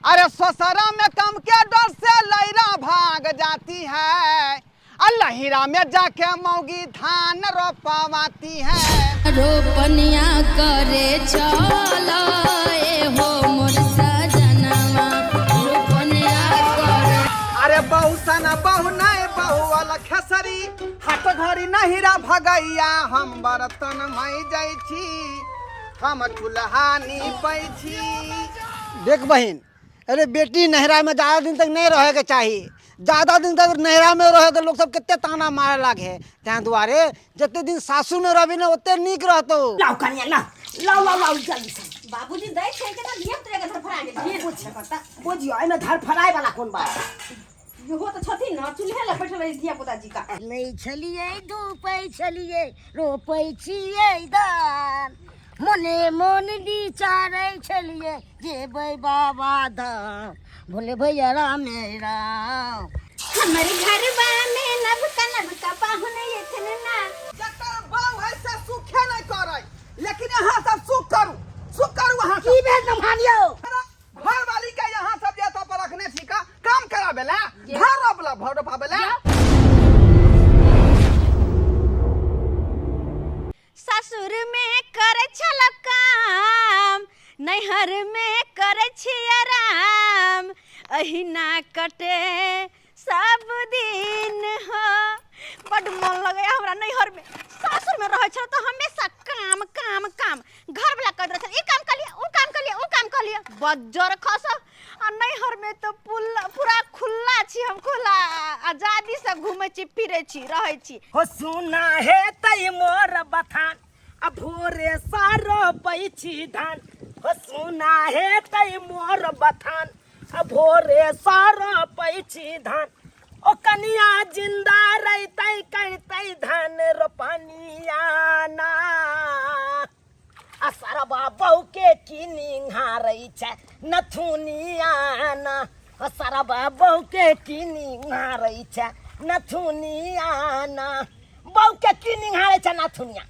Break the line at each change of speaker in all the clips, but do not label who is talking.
अरे ससुरा में कम के डर से लैरा भाग जाती है, लहिरा में जाके मौगी धान रोपवाती है।
रोपनिया करे चलो ए हो मोर सजनवा, रोपनिया करे।
अरे बहु सन बहु नहीं बहु वाला खेसरी, हाथ घड़ी नहिरा भगैया, हम बर्तन मई जाइ छी, हम चूल्हानी पैछी। देख बहन, अरे बेटी नहरा में ज्यादा दिन तक नहीं रहे के चाहिए। ज्यादा दिन तक नहरा में रहे तो लोग सब कितने ताना मारे लागे। त्या दुआरे जितने दिन सासू में रही ना उतने नीक रहतो।
लाओ कन्या लाओ लाओ लाओ जल्दी से।
बाबूजी दै छै के ना धिया पुता के धर फरा के ढेर पूछ करता।
बोझियो एमे धर फराय वाला कोन बात।
हो तो छथि न चूल्हे ल बैठल रही धिया पुता जी का।
लै छलिए धूपै छलिए रोपै छियै धान, मने मन विचारै छलिए जेबै बाबा धाम, भोले भैया राम राम।
हमारे घरवा में नबका पाहुन एथन ना।
जकर बहु है से सुखे नहीं करे, लेकिन यहाँ सब सुख करू वहाँ
की भेल नमहानियो
घर वाली के यहाँ सब जेता पर रखने छी का काम करावेला, घर रोपला भर रोपावेला।
ससुर में करे छल काम, नैहर में करे छी आराम, अहिना कटे सब दिन हो। बड मन लगे हमरा नैहर में। सासुर में रहे छल तो हमेशा काम काम काम, घर वाला कर रहे ई काम कर लिया ऊ काम कर लिया ऊ काम कर लिया, बज्जर खस। आ नैहर में तो पूरा खुला छी, हम खुला आजादी से घूमे छी फिरे छी रहे छी।
हो सुना है तई मोर बथान, आ भोरे सारो पैछि धान। हो सुना है तई मोर बथान, आ भोरे सारो पैछि धान। ओ कनिया जिंदा रहतै करतै धान रोपनिया ना। आ सारा बाबू के की निहारै छै नथुनिया ना। आ सारा बाबू के की निहारै छै नथुनिया ना। बहु के की निहारै छै नथुनिया।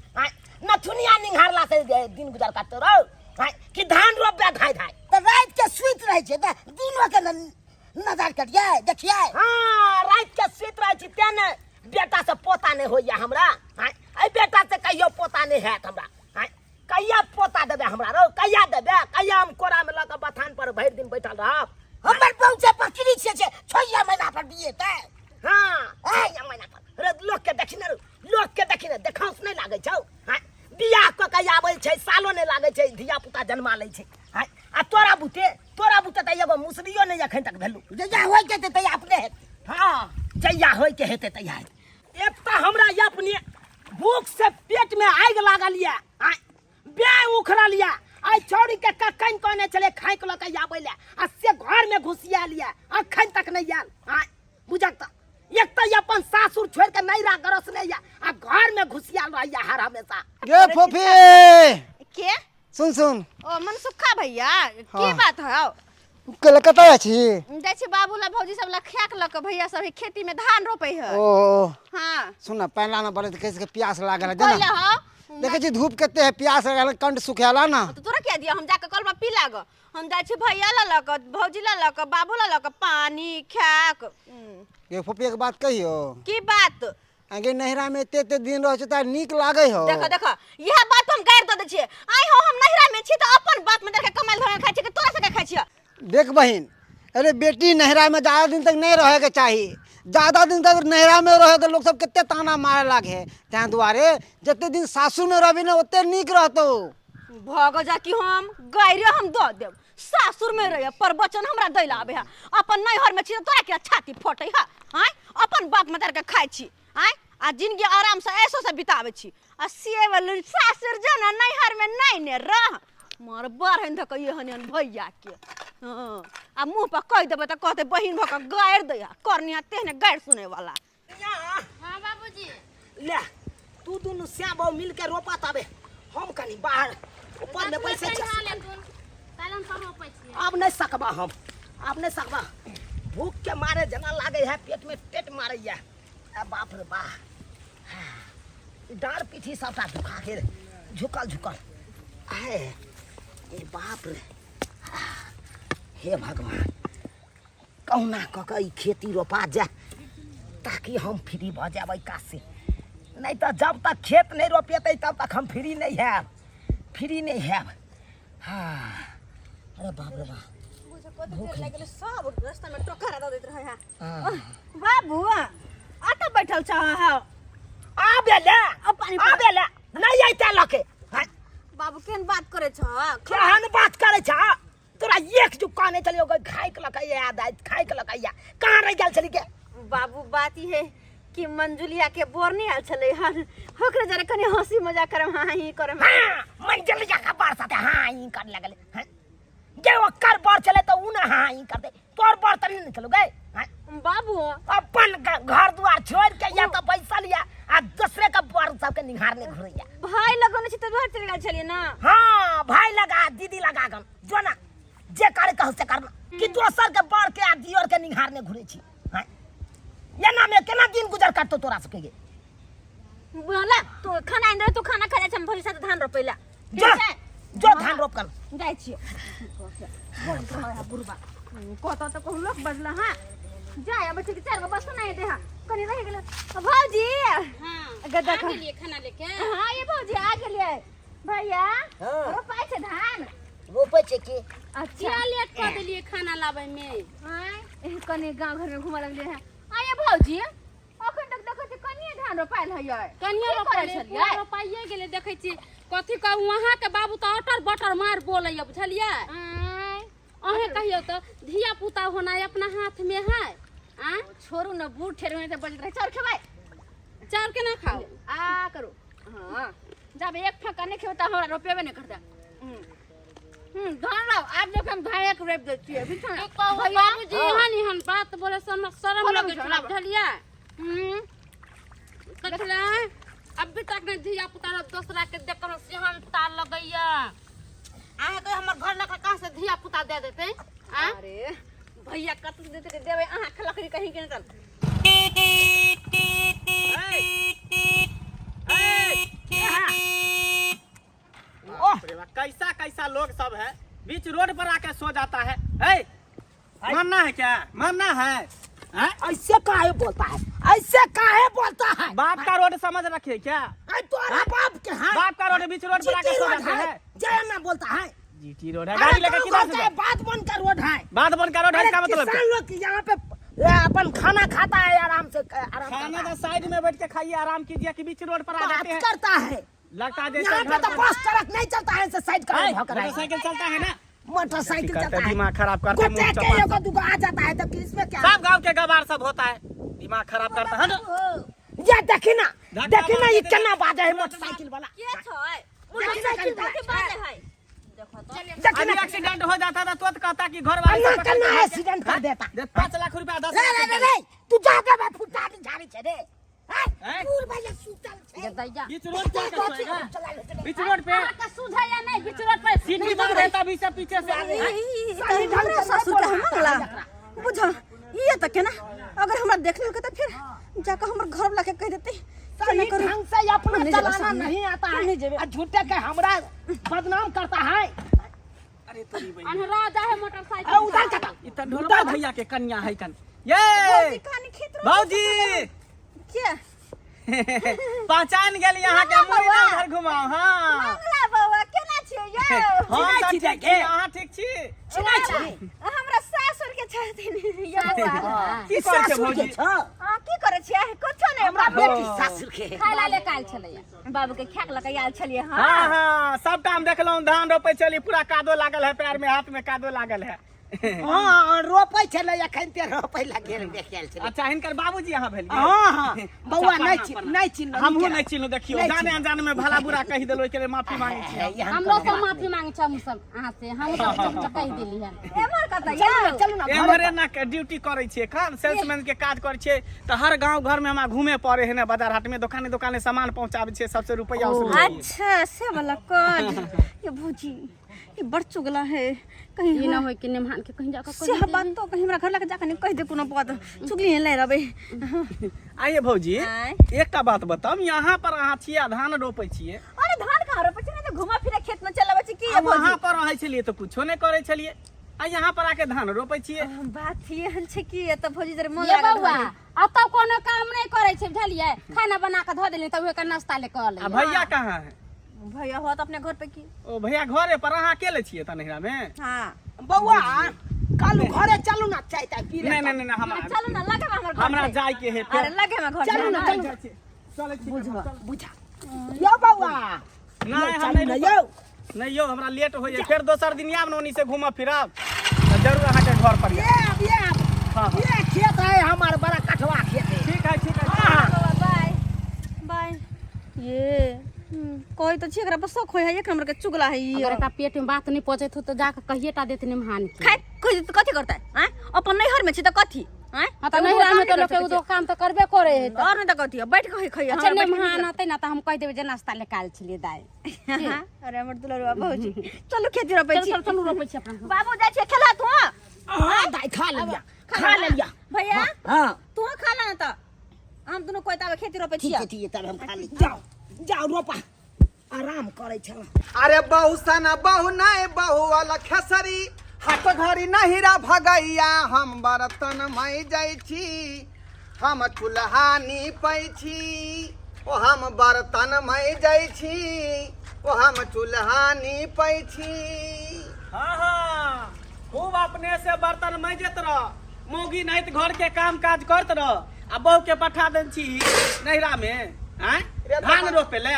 नथुनिया निहारला से दिन गुजर करते रहो कि धान रोपे धाय धाय।
तो रात के सुइत रहे छे त दिन के नजर करिए देखिए।
हाँ रात के सुइत रहे छी तेने बेटा से पोता नहीं होइया हमरा। आई बेटा से कहियो पोता नहीं हैत हमरा। कहिया पोता देबे हमरा रो, कहिया देबे, कहिया हम कोरा में लग बथान पर भर दिन बैठल रहब।
हमर बहु से पकड़ी छे 6 महीना पर दिए त।
हाँ 6 महीना पर रे लोग के देखिने देखाउस नहीं लागे छौ। बियाह क के आबै छै सालो नहीं लागे छै, धिया पुता जन्मा लै छै। आ तोरा बुते त एगो मुसरियो नहीं अखन तक भेलू।
जया होय के त अपने हेत।
हाँ जया होय के हेते तैया। एक त हमरा अपने भूख से पेट में आग लागल या, बे उखड़ल या। आई छौड़ी के कखन कहने चले खाए के लके आबै ले, आ से घर में घुसिया लिया अखन तक नहीं आल। बुझक त एक त अपन सासुर छोड़ के नैरा गरस ले या, आ घर में घुसियाल रहिया हर हमेशा।
गे फोफी
के
सुन
ओ मनसुखा भैया की बात है?
कलकत्ता छी
जाइ छी बाबूला भौजी सब ला खाक ल के भैया सब खेती में धान रोपे है।
ओ
हां
सुन पहला ना बोले कैसे प्यास लागल है
पहले
जना।
हो
देखे छी धूप केते है, प्यास लागल कंठ सुखेला ना।
तो तोरा क्या दिया, हम जाके कल में पी लाग। हम जाइ छी भैया ला लक भौजी ला लक बाबूला लक पानी खाक।
ये फोफी एक बात कहियो
की बात?
आगे नहरा में एते दिन रह त नीक लागे हो।
देखो यह बात हम गाड़ द दे छी। आई हो हम नहिरा में छी त अपन बात में देख कमाल धर खाइ छी कि तोरा से खाइ छी।
देख बहन, अरे बेटी नहरा में ज्यादा दिन तक नहीं रहे के चाहिए। ज्यादा दिन तक नहरा में रहे तो लोग सब कितने ताना मारे लागे। त्या दुआरे जितने दिन सासू में रही ना उतने नीक रहतो।
भग जा कि हम गायरे हम द देब। सासुर में रहे पर बचन हमरा दैला आबे है। अपन नैहर में छी तोरा के छाती फटै है। हां अपन बाप में दर के खाइ छी। हां आ जिंदगी आराम से ऐसो से बितावे छी। आ सेवल सासुर जना नैहर में नहीं ने रह मार बारहन धक ये हनियन भैया के। हां आ मुंह पर कह देबे त कहते बहिन भक गायर दै करनिया तेहने गायर सुने वाला।
हां बाबूजी
ले तू दुनु श्याम बाबू मिल के रोपा तबे हम कनी बाहर ऊपर में बैसे छी। अब नहीं सकबा हम, अब नहीं सकबा। भूख के मारे जना लागे है, पेट में पेट मारे या। बाप रे बा डार पीठी सबटा दुखा के झुकल है। ए बाप रे
हे भगवान कहुना क के ई खेती रोपा जा ताकि हम फ्री भ जाबै काज से नहीं तो जब तक खेत नहीं रोपेतै तब तक हम फ्री नहीं हैब हाँ अरे बाप रे बाप
सब रास्ता में टोकरा दे देत रहे
हाँ।
बाबू आटा बैठल छ
आबेला नहीं आइता लके
बाबू केन बात करे छ
केहन बात करे छ तोरा एक जुक्का नहीं चलियो खाए के लकैया याद आइ खाए के लकैया कहां रह गेल छली के
बाबू बात ई है कि मंजुलिया के बोर नहीं आल छले हन होकरे जरे कनी हंसी मजाक करम हां ही करम
हां मंजुलिया का बार साथे हां ही कर लगले हैं जे ओकर बार चले तो उ ना हां ही कर दे तोर बार त नहीं निकलो गए
बाबू
अपन घर द्वार छोड़ के या तो पैसा लिया आ दूसरे का बार सब के निहारने घुरैया
भाई लगने छ त घर चले गेल छलिए ना
हां भाई लगा दीदी लगा गन जो ना जे करे कहू से करना कि दोसर के बार के आ दियोर के निहारने घुरे छी हैं ये ना में केना दिन गुजर करतो तोरा सके गे
बोला तू खाना इंदे तू खाना खा जा हम भरी साथ धान रोपेला
जो धान रोप कर
जाय छी बोल तो है बुरबा कोता तो कहू लोग बदला हां जाय अब ठीक 4 गो बस नहीं दे हां कनी रह गेल भौजी हां गद्दा खा लिए खाना लेके हां ये भौजी आ गेलिए भैया रोपाई छ धान
रोपे छे के
अच्छा लेट कर देलिए खाना लाबै में हां कनी गांव घर में घुमा लगले है आये भौजी अखन तक देखै छी कनिए धान रोपाइल है
कनिया रोपाइए गेले देखै छी कथि कहू वहां के बाबू त अटर बटर मार बोलैया बुझलिए अहे कहियो त धिया पुता होना अपना हाथ में है आ
छोरू न बूढ़ ठेर में बज रहे चार खेबै
चार के ना खाओ
आ करू हां जब एक फका नहीं खेबै त हमरा रोपेबे नहीं करता धान लाओ आप देखो हम धान एक रोप देती है बिछा
बाबूजी हन बात बोले शर्म लगे छ बुझलिए देखला अभी तक ने धिया पुता दूसरा के देखन सेहन तार लगैया आहे तो हमर घर लखा कहां से धिया पुता दे देते
अरे भैया कत देते के देबे आहा खलकरी कहीं के चल
ओह कैसा कैसा लोग सब है बीच रोड पर आके सो जाता है मरना है क्या मरना है
ऐसे काहे बोलता है
बाप का रोड समझ रखे क्या
आई तोरा बाप के हां
बाप का रोड बीच रोड पर आके सो जाता है
जय ना बोलता है
जीटी रोड है गाड़ी लेकर किधर से
बात बन का रोड है
बात बन का रोड है क्या मतलब
किसान लोग यहाँ पे अपन खाना खाता है आराम से
खाना तो साइड में बैठ के खाइए आराम कीजिए कि बीच रोड पर आ जाते हैं
करता है
लगता है
यहाँ पे तो बस ट्रक नहीं चलता है से साइड कर
मोटरसाइकिल चलता है ना
मोटरसाइकिल चलता है
दिमाग खराब करते
हैं आ जाता है तो इसमें क्या
सब गांव के गवार सब होता है दिमाग खराब करता है ना
ये देखी ना ये केना बाजे है मोटरसाइकिल वाला
के छै मोटरसाइकिल के बाजे है
देखो ना एक्सीडेंट हो जाता था तो कहता कि घर वाले
केना एक्सीडेंट कर देता
5 लाख रुपया 10 लाख
रे तू जाके मैं फुटा दी झाड़ी छे रे पूर भैया सुतल छे
बीच रोड पे क्या सोएगा बीच रोड पे
का सुधा या नहीं बीच रोड पे
सीटी मार देता बीच से पीछे से
सही ढंग से ससुर के मंगला बुझ ये त केना अगर हमरा देखले के त फिर जाके हमर घर वाला के कह देते
सही ढंग से अपना चलाना नहीं आता है और झूठे के हमरा बदनाम करता है
अरे तेरी बहन
अनहरा जा है मोटरसाइकिल
उधर चला
इतना ढोलका भैया के कन्या है कन ये भौजी
क्या
पहचान गेल यहाँ के मुड़ी ना उधर घुमाओ हां
मंगला बाबा केना छियै ये
हम सब ठीक छी अहाँ ठीक छी
सुनाई छै
हमरा सासुर के छथिन ये बाबा
की करै छै भौजी
हां की करै छियै कुछो नै हमरा
बेटी सासुर के
खाइला ले काल छलैया बाबू के खाक लके आयल छलिए
हां हां सब काम देखलौं धान रोपै छली पूरा कादो लागल है पैर में हाथ में कादो लागल है
हां रोपै छले एखन ते रोपै लागल देखैल छले
अच्छा हिनकर बाबूजी यहाँ भेल
हां बौआ नहीं चिन्ह
हमहू नहीं चिन्ह देखियो जाने अनजाने में भला बुरा कहि देलो के लिए माफी मांगे छी
हम लोग सब माफी मांगे छ हम सब अहाँ से हम सब कह देली है
एमर कत
चलू ना
एमरे ना ड्यूटी करै छियै खान सेल्समैन के काज करै छियै त हर गांव घर में हमरा घूमे पड़े है ना बाजार हाट में दुकाने सामान पहुंचाबे छियै सबसे रुपया वसूल
अच्छा से वाला काज ये भौजी ये बड़ चुगला है कहीं
ये ना होय कि नेमान के कहीं जाकर
से बात तो कहीं हमरा घर लगे जाकर नहीं कह दे कोनो बात चुगली ले रबे
आइए भौजी एकटा बात बताम यहाँ पर अहाँ छियै धान रोपै छियै
अरे धान कहाँ रोपै छी ना तो घुमा फिरा खेत में चलाबै छी की ये
वहाँ पर रहै छलियै तो कुछो नहीं करै छलियै आ यहाँ पर आके धान रोपै छियै।
बात एहन छै कि एतऽ भौजी जरे मोन
ये
लागल
बउआ
रहै।
आ तब कोनो काम नहीं करे छे बुझलिए खाना बना के धो देली तब ओकर नाश्ता ले कर ले
आ भैया कहाँ है?
भैया हो तो अपने घर पे की।
ओ भैया घरे पर अहाँ अकेले छियै त नहिरा में?
हाँ
बउआ कालू घरे चलू ना चाय ताय पी ले।
नहीं हमरा
चलू ना लगे में हमर घर
हमरा
छै।
जाय के है।
अरे लगे में घर
चलू
छै।
ना, चलू।
चले छी।
बुझा यो बउआ
नहीं हम
चलू ना
नहीं
यो।
नहीं यो हमरा लेट हो जाए फिर दोसर दिन आब नोनी से घूमब फिरब त जरूर अहाँ के घर पर आएब।
ये
हाँ, हाँ।
ये खेत है हमार बड़ा कठवा खेत है।
ठीक है ठीक है।
बाबा बाय बाय। ये कोई तो छी एकरा पर शौक होय है एक नंबर के चुगला है ये।
अगर एकरा पेट में बात नहीं पहुंचे तो जाके कहिए टा देते निमहान के
खाए कोई तो कथी करता है हैं? अपन नैहर में छी त कथी हैं?
हां तो नहीं में तो लोग के दो काम तो करबे करे है
और नहीं तो कथी बैठ के खइया।
अच्छा निमहान आते ना तो हम कह देबे जे नाश्ता ले काल छलिए दाई।
अरे हमर दुलरवा भौजी चलू खेती रोपै छी।
चल चल रोपे छी अपना।
बाबू जाय छै खेला तू।
हां दाई खा ले लिया खा ले लिया।
भैया
हां
तू खा ला ना त हम दोनों कोई तावे खेती रोपै छी।
ठीक है तब हम खा ले। जाओ जाओ रोपा आराम करे छला।
अरे बहु सना बहु नहीं बहु वाला खेसरी हाथ घड़ी नहिरा भगैया हम बर्तन मई जाय छी हम चूल्हा नीपै छी ओ हम बर्तन मई जाय छी ओ हम चूल्हा नीपै छी। हाँ हाँ खूब अपने से बर्तन मजत रह मौगी नहीं तो घर के काम काज करत रह आ बहू के पठा देन छी नहिरा में हैं धान रोपे ले।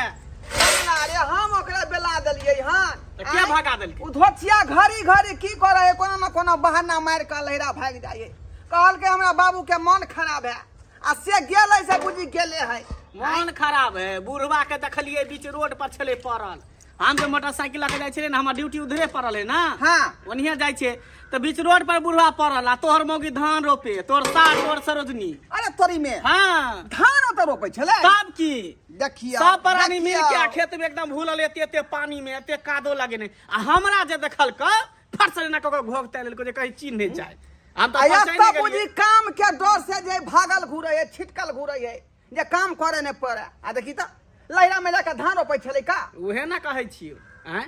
अरे हम ओकरा बेला देलियै हन त के भगा देलकै? उधोथिया घड़ी घड़ी की करे है कोनो न कोनो बहाना मार के लहरा भाग जाए। कहल के हमरा बाबू के मन खराब है आ से गेलै से बुझी गेले है। मन खराब है बुढ़वा के देखलिए बीच रोड पर छले पड़ल हम जो मोटरसाइकिल लेके जाय छले ना हमर ड्यूटी उधरे पड़ल है ना। हां ओनिया जाय छे तो बीच रोड पर बुढ़वा पड़ल आ तोहर मौगी धान रोपे तोर साथ तोर सरोजनी। अरे तोरी में हां धान तो रोपे छले तब की देखिया सब प्राणी मिल के खेत में एकदम भूलल एते एते पानी में एते कादो लगे नहीं आ हमरा जे देखल क फट से ना कको घोग तैल को जे कहीं चीन नहीं जाए हम तो पहचान नहीं बुझी काम के डर से जे भागल घुरे है छिटकल घुरे है जे काम करे ने पड़े आ देखी त लहरा में जाके धान रोपे छले का उहे ना कहै छियो हैं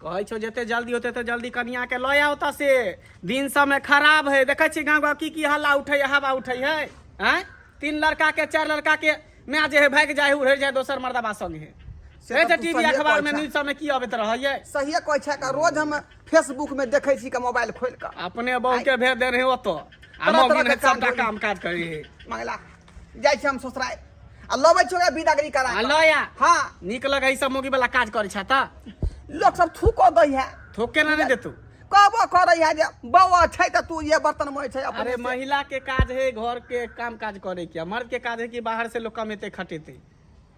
कहै छो जते जल्दी होते तो जल्दी कनिया के लय आओ से दिन समय खराब है देखै छी गांव की हल्ला उठै हवा उठै है हैं 3 लड़का के 4 लड़का के मैं जे है भाग जाए उड़ जाए दोसर मर्दबा संग है से तो टीवी अखबार में न्यूज सब में की आबैत रहै है। सही कहै छै का रोज हम फेसबुक में देखै छी के मोबाइल खोल के अपने बहू के भेज दे रहे हो तो आ मौगी ने सबटा काम काज करै है मंगला जाय छी हम ससुराल आ लबै छोगे बिदागरी करा आ लया। हां निक लगै सब मौगी वाला काज करै छ त लोग सब थूको दै है थूके ना नहीं देतू कहबो करे है जे बउआ छै त तू ये बर्तन मोय छै अपने। अरे महिला के काज है घर के काम काज करे के मर्द के काज है कि बाहर से लोग कमेते खटेते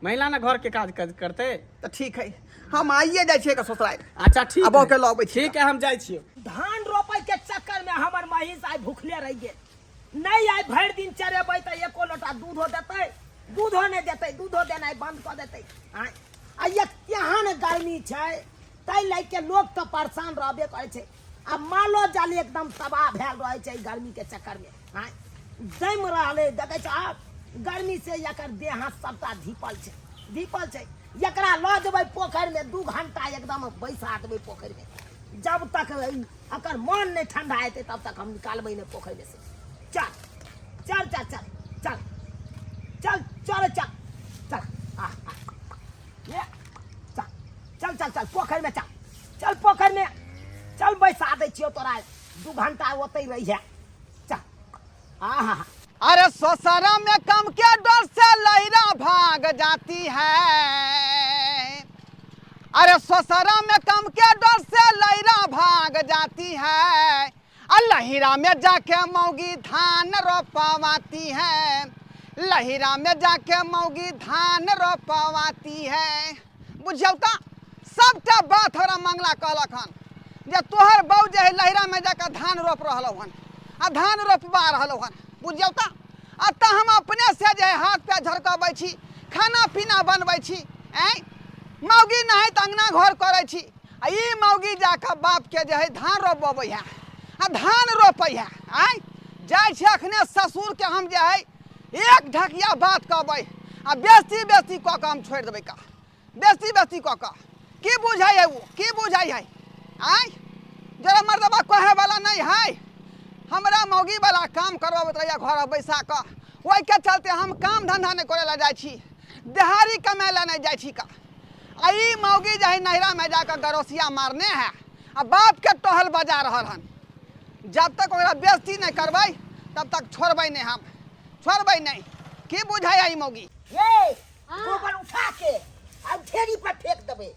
महिला ना घर के काज करते तो ठीक है हम आइए जाय छियै के ससुराल। अच्छा ठीक अब के लबै ठीक है हम जाय छियै।
धान रोपे के चक्कर में हमर महिष आइ भूखले रह गेल नहीं आइ भर दिन चरेबै त एको लोटा दूधो देतै दूधो नहीं देतै दूधो देनाइ बंद कर देतै। आ यहाँ ने गर्मी छै तै लाग के लोग तो परेशान रहबे करे छै आ मालो जाल एकदम तबाह भेल रहे छै गर्मी के चक्कर में जम रहले देखे छै आ गर्मी से एकर देह हाथ सबटा धीपल छै एकरा ल जेबै पोखर में 2 घंटा एकदम बैसा देबै पोखर में जब तक अकर मन नहीं ठंडा हेतै तब तक हम निकालबै नहीं पोखर में से। चल चल चल चल चल चल चल चल चल ये चल चल चल पोखर में चल पोखर में चल बैसा दे छियो तोरा 2 घंटा ओतै रही है चल। आहा
अरे ससुरा में कम के डर से लहरा भाग जाती है। अरे ससुरा में कम के डर से लहरा भाग जाती है लहरा में जाके मौगी धान रोपवाती है लहरा में जाके मौगी धान रोपवाती है। बुझियौ त सबटा बात हमरा मंगला कहलक हन जे तोहर बहू जे है लहरा में जाके धान रोप रहलौ हन आ धान रोपवा रहलौ हन बुझियौ त अत हम अपने से जे हाथ पे झड़कबै छी खाना पीना बनबै छी मौगी नहीं त अंगना घर करै छी आ ई मौगी जाके बाप के जे है धान रोपबै है आ धान रोपै है जाय छै अखने ससुर के हम जे है एक ढकिया बात कहबै आ बेसी बेसी क के हम छोड़ देबै का बेसी बेसी क के की बुझाई है वो की बुझाई है जरा मर्दबा कहे वाला नहीं है। हमरा मौगी वाला काम करवा रहिया घर बैसा कर, वही के चलते हम काम धंधा नहीं करे ला जाए छी, देहाड़ी कमाए ला नहीं जाए छी का। आई मौगी जाहि नहरा में जाकर गरोसिया मारने है आ बाप के टहल बजा रहल हन। जब तक ओकरा बेइज्जती नहीं करबै तब तक छोड़बै नहीं, हम छोड़बै नहीं। की बुझाई आई मौगी?
ये गोबर उठा के आ ढेरी पर फेंक देबे।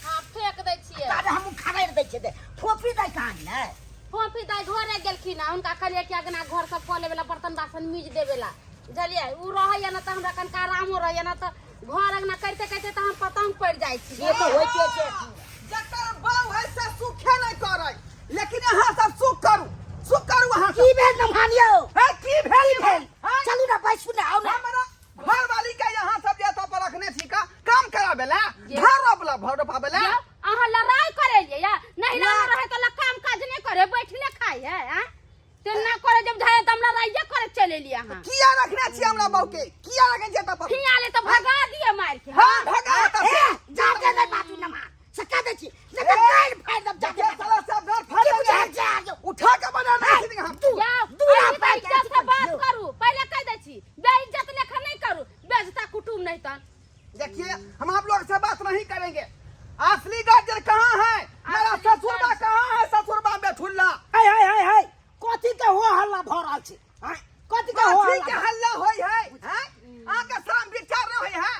हां फेंक दै छियै।
तारे हम खबर दै छियै दे फोफी दै कहां है?
फोफी दाई घरे गेलखिन आ उनका कहलिए कि अगना घर सब खोले वाला बर्तन बासन मीज देवेला बुझलिए। उ रहैया न त हमरा कनका आरामो रहैया न त घर अगना करते करते त हम पतंग पड़ जाइ छी।
ये तो होइते छै।
जकर बाऊ है से सुखे नहीं करे, लेकिन यहाँ सब सुख करू, सुख करू। वहाँ
की भेल नमहानियो?
है की भेल?
चलू ना बैठ सुने आओ ना।
हमरा घर वाली के यहाँ सब जेता पर रखने छी का काम करावेला, घर रोपला भर रोपावेला।
अहाँ लड़ाई करेलिए या नहिरा में रहे त काम काज नहीं करे, बैठले खाई है। हां ते ना करे, जब जाए त हमरा लड़ाई करे चले लिए। अहाँ
किया रखने छी हमरा बाऊ के? किया रखने जेता पर?
खियाले त भगा दिए मार के।
हां भगा त
जाके दे बातू ना मार सका दे छी लेकिन गाल फाड़ दब जाके
साला सब घर फाड़ दे। उठा के बना नहीं हम तू
दूरा पर इज्जत से बात करू, पहले कह दे छी बेइज्जत लेखा नहीं करू, बेइज्जता कुटुम नहीं तन।
देखिए हम आप लोग से बात नहीं करेंगे। असली गाजर कहाँ है? मेरा ससुरबा कहाँ है? ससुरबा में ठुल्ला
हाय हाय हाय हाय कथि के हो हल्ला भ रहल छै? हाय कथि के हो
के हल्ला होई है? हैं आके शर्म विचार न होई है?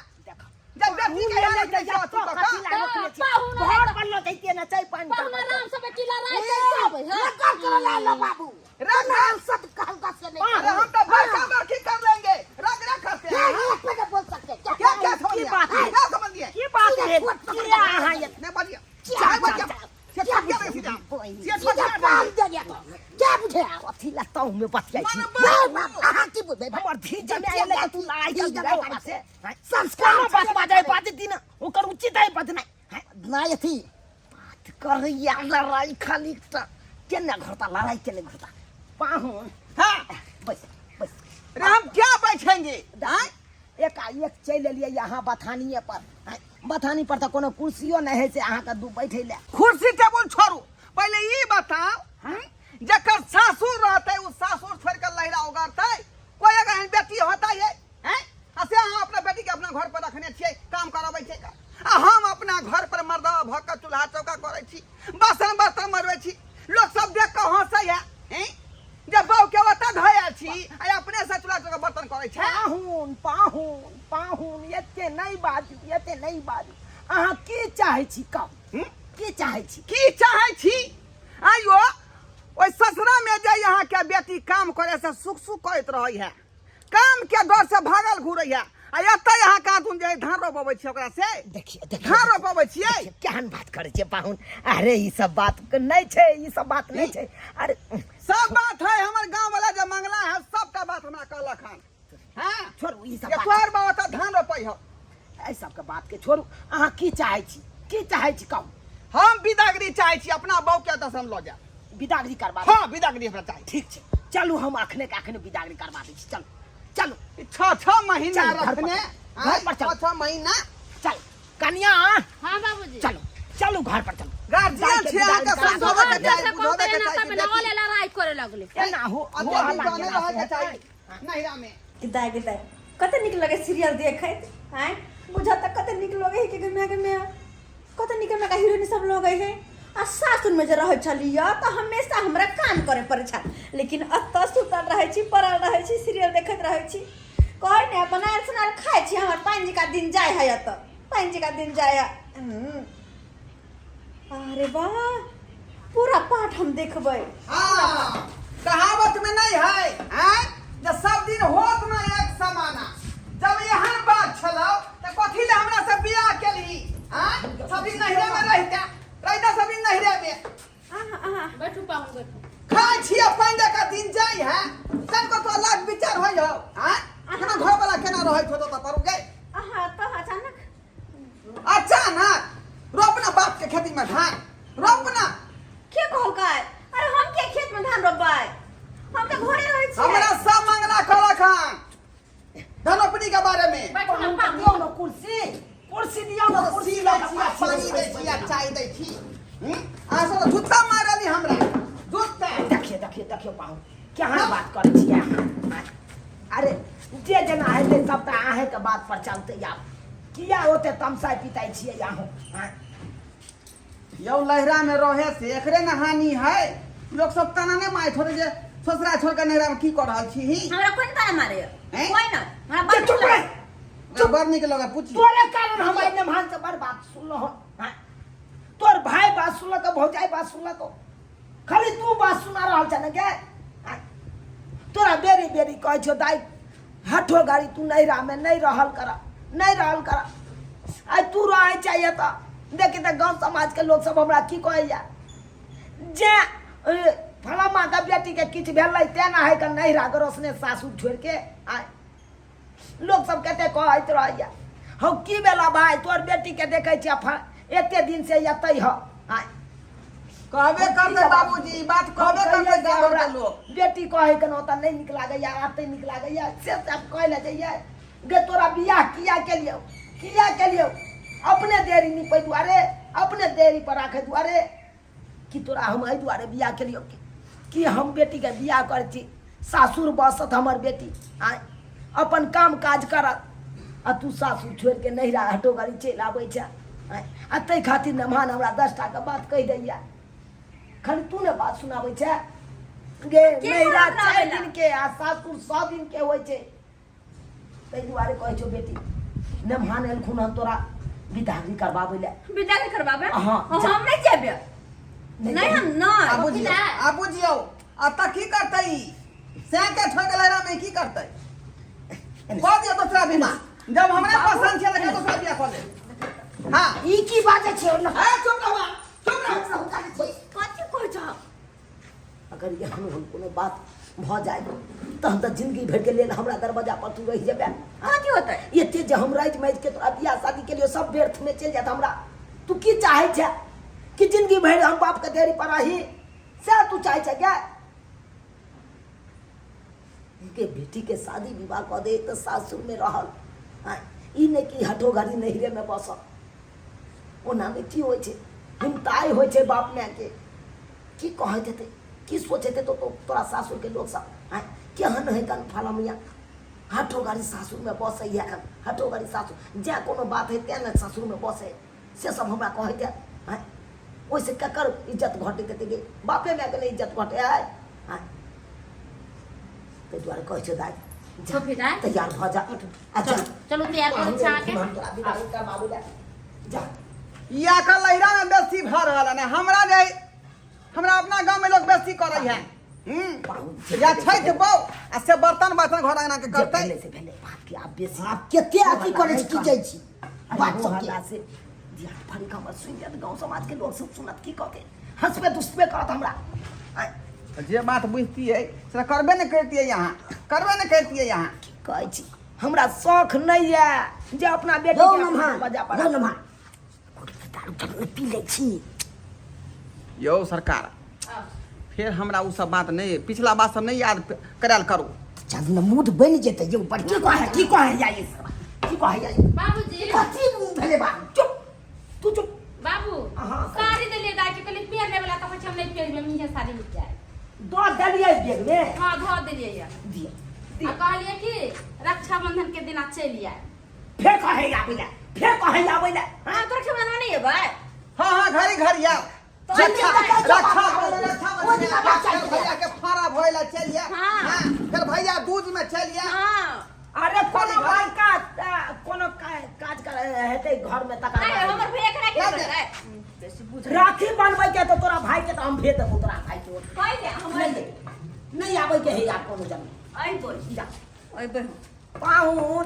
जब बेटी के यहाँ ले जाओ तू का
बहुत बल्लो दैते ना चाय पानी
पाहुना राम सब की लड़ाई कैसे आवे है?
कर कर ला लो बाबू राम सब कहलका से नहीं।
अरे हम तो बड़का बड़की कर लेंगे, रग रग करते हैं।
ये पे के बोल सकते
क्या क्या समझ
की
लिया?
बात है?
क्या समझ लिया?
की बात है? क्या हां ये
नहीं बढ़िया चाय बजा से क्या क्या देखी जा ये
सीधा पाल दे दिया क्या बुझे अथी लगता हूं मैं बच गई छी। हां की बुझे हमर धीज में आले के तू लड़ाई कर दिया से संस्कार बात बाजे बात दिन ओकर उचित है बात नहीं नहीं थी बात कर या लड़ाई खाली त केना घरता लड़ाई केने घरता पाहुन।
हां
बस बस
अरे हम क्या बैठेंगे?
हैं एक चल लिए यहाँ बथानिए पर बथानी पर तो कोनो कुर्सियो नहीं है से अहाँ का दू बैठे ले।
कुर्सी टेबुल छोड़ू, पहले ये बताओ जकर सासुर रहते उस सासुर छोड़ कर लहरा उगारते कोई अगर बेटी होता है हैं असे हम अपना बेटी के अपना घर पर रखने छिए, काम कराबै छै का। आ हम अपना घर पर मर्दा भक्का चूल्हा चौका करै छी, बासन बर्तन मरबै छी, लोग सब देख के हंसै है हैं जब बहू के ओता धया छी आ अपने से चूल्हा चौका बर्तन करै छै।
पाहुन पाहुन पाहुन एते नहीं बाजू अहाँ की चाहे छी कम की चाहे छी?
की चाहे छी? आइयो ओइ ससुरा में जे यहाँ के बेटी काम करे से सुख सुख करत रही है, काम के डर से भागल घूरै है। आ एतै यहाँ का तुम जे धान रोपबै छी ओकरा से
देखिए
धान रोपबै छियै
केहन बात करे छे पाहुन। अरे ई सब बात नहीं छे, ई सब बात नहीं छे। अरे
सब बात है हमर गांव वाला जो मंगला है सबका बात हमरा कहलक हन। हां
छोड़ू ई सब
ये
बात
तोहर बाबा त धान रोपै हो,
ऐ सब के बात के छोड़ू। अहाँ की चाहे छी? की चाहे छी कम?
हम विदागरी चाहे छी अपना बहू के दस हम ल जा
विदागरी करबा।
हां विदागरी हमरा चाही।
ठीक छे चलू हम अखने के अखने विदागरी करबा दै छी। चलो चलो
6 महीना
चल, घर पर
रखने
चल, घर पर चल।
6 महीना
चल कन्या
हां बाबूजी
चलो चलो घर पर चलो।
गार्जियन छे आके समझावे के चाही, बुझावे के
ना तब
चाही।
ना वाले लड़ाई करे लगले।
एना हो
अते दिन जाने रहे के चाही नहिरा में।
किता कते निक लगे सीरियल देखे हैं, बुझा तक कते निक लगे के घर में कते निक में का हीरोइन सब लोग है। आ सासुर में जे रह छलिया त हमेशा हमरा काम करे पड़े छ, लेकिन अत सुतल रहे छी, पड़ल रहे छी, सीरियल देखत रहे छी। कहे ने बनाल सुनाल खाए छी, हमर पांच जी का दिन जाय है त पांच जी का दिन जाय। अरे वाह पूरा पाठ हम देखबै।
हां कहावत में नहीं है हैं जे सब दिन होत ना एक समाना। जब यहाँ बात छलो त कथि ले हमरा से बियाह केली? हैं सब दिन नहिरे में रहता सब दिन नहिरे में।
बैठू पाहुन बैठू।
खाए छिए पंडे का दिन जाय है तन को तो अलग विचार होय हो। हैं केना घर वाला केना रहै छो त परू गए
तो
अचानक रोपना बाप के खेती में धान रोपना
के कहल का? अरे हम के खेत में धान रोपबै?
केहन बात करै छियै अहाँ? अरे जे जेना हेतै सब तऽ अहेँके बात पर चलतै आब किया ओते तमसाइ पिताइ छियै अहूँ
यौ लहरा में रहे से एकरे न हानि है। लोग सब तना ने माय छोड़े जे ससुरा छोड़ के नहरा में की कर रहल छी ही।
हमरा कोन ताना मारे
हैं?
कोई ना हमरा
जे
बात
चुप रह
चुप बड़ निक लगा पूछी।
तोरे कारण हम आइ नमहान से बड़ बात सुनलो हो तोर भाई बात सुनलक भौजाई बात सुनलक खाली तू बात सुना रहल छ न के तोरा बेरी बेरी कहै छौ दाई हठो गाड़ी तू नैरा में नहीं रहल कर आई तू रहे चाहिए तो देखी तो गांव समाज के लोग सब हमरा की कहैया जे फलामा का बेटी के किछ भेलै तेना है के नैरा गरोसने सासुर छोड़ के आय लोग सब कहते कहैत रहैया हौ की बेला भाई तोर बेटी के देखे छियै एते दिन से एतै ह आय
कहबे करते बाबूजी बात कहबे करते गाँव के लोग।
बेटी कहे के न नहीं निक लागैया आते निक लागैया से सब कह ले जाइए गे तोरा बियाह किया के लियो अपने देरी निपै दुआरे अपने देरी पर राखे दुआरे कि तोरा हम एहि दुआरे बियाह के लियो कि हम बेटी के बियाह कर छी सासुर बसत हमर बेटी आय अपन काम काज करत आ तू सासुर छोड़ के नैरा हटो गाड़ी चलि आबै छै आ तै खातिर नमहान हमरा 10 टा के बात कहि दैया खाली तू ने बात सुनाबै छै गे नैरा 4 दिन के आ सासुर 100 दिन के होइ छै तै दुआरे कहै छौ बेटी नमहान एलखुन हम तोरा विदागरी करबाबै ले
विदाई करबाबे
हाँ,
हम नहीं जेबे नहीं हम
बाबूजी
नहीं
बाबूजी यौ अत की करतै से के छोड़ के लहरा में की करतै कह दियो दूसरा बिना जब हमरा पसंद छै लगे दूसरा बियाह कर ले। हां
ई की बात छै न
ए चुप रहो
कथि कहै छ
अगर ये हम कोनो बात भ जाए तो हम तो जिंदगी भर के लेल हमरा दरवाजा पर तू रह जेबे
कथि होतै
एते जे हम रात मैच के तोरा बियाह शादी के लिए सब व्यर्थ में चल जात हमरा तू की चाहे छै कि जिंदगी भर हम बाप के देरी पर रही से तू चाहे छै क्या के बेटी के शादी विवाह कर दे तो सासुर में रहल ई नहीं कि हटो घड़ी नहिरे में बसल ओना में की होइ छै हिमताई होइ छै बाप माय के की कहैत हेतै की सोचैत हेतै तो तोरा सासुर के लोग सब केहन है कन फला मियाँ हटो गाड़ी सासुर में बसे है हटो गाड़ी सासुर जे कोनो बात है तेना सासुर में बसे से सब हमरा कहैत है ओइसे ककर इज्जत घटे देते गे बापे माय के इज्जत घटे है ते द्वारे कहै छै दाई
तो फिर आए
तैयार भ जा अच्छा
चलो तैयार करो छा के
हम तोरा विदाई कर बाबू ले जा
या का लहरा में बेइज्जती भ रहल है हमरा जे हमरा अपना गांव में लोग बेइज्जती करे है। या छैठ बौ आ से बर्तन घर आना के करतै
पहले से पहले बात की आप बेसी आप केते अथी करे की जाय छी बात सब के से दिया फरी खबर सुन जात गांव समाज के लोग सब सुनत की कहते हंसबे दुसबे करत हमरा
जे बात बुझती है से करबे न करती यहाँ करबे न करती यहाँ
कहै छी हमरा शौक नहीं है जे अपना बेटी के अपना बजा पर दारू पी ले छी
यौ सरकार फिर हमरा उ सब बात नहीं पिछला बात सब नहीं याद कराल करू
चल न मूड बन जेते ये ऊपर की कहे या ये की कहे या
बाबूजी
कथी भेले बा चुप तू चुप
बाबू
हाँ,
साड़ी दे ले गाय के कल पेर ले वाला तो हम नहीं पेर में मुझे साड़ी मिल जाए
दो दलिए बैग में
हां धो दिलिए यार
दिया
आ कहलिए कि रक्षाबंधन के दिन आ चल आए
फिर कहे आबे ले
हां तो रक्षाबंधन नहीं है भाई
हाँ हाँ घरी घरी आओ भैया के फारा भइला चलिए फिर भैया दूध में चलिए
हां
अरे कोनो भाई का कोनो काज कर हेते घर में तक
नहीं हमर भैया के राखी है
राखी बनबै के तो तोरा भाई के तो हम भेज देबो तोरा भाई के
कह दे हम
नहीं आबै के है यार कोनो जन
आई बोल
जा
ओए बे
पाहुन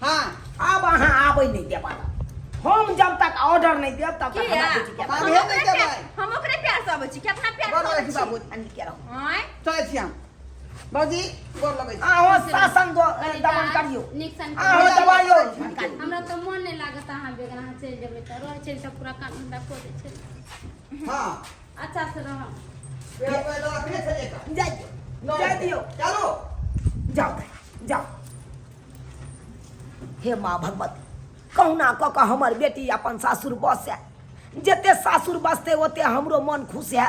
हाँ
अब अहाँ आबै नहीं दे पाला हम जब तक ऑर्डर नहीं देब तब तक
किया?
हमरा बेटी के
हम भेज नहीं देबै
हम ओकरे प्यार से आबै छी कितना प्यार
गोर लगै
से
छी
आबै
बाबू
छी
अन्नी के रहो
हां
चलै छी हम बाबूजी गोर लगै छी
आहो शासन दो दमन करियो
निक्सन
आहो दबाइयो
हमरा तो मन नहीं लागत अहाँ बेगना चल जेबै त रह चल त पूरा काम धंधा को दे छै
हाँ
अच्छा से रह
पेड़ पे तो रखने चलेगा
जा दियो
चलो
जाओ हे माँ भगवती कहुना क के हमर बेटी अपन सासुर बसे जेते सासुर बसते ओते हमरो मन खुश है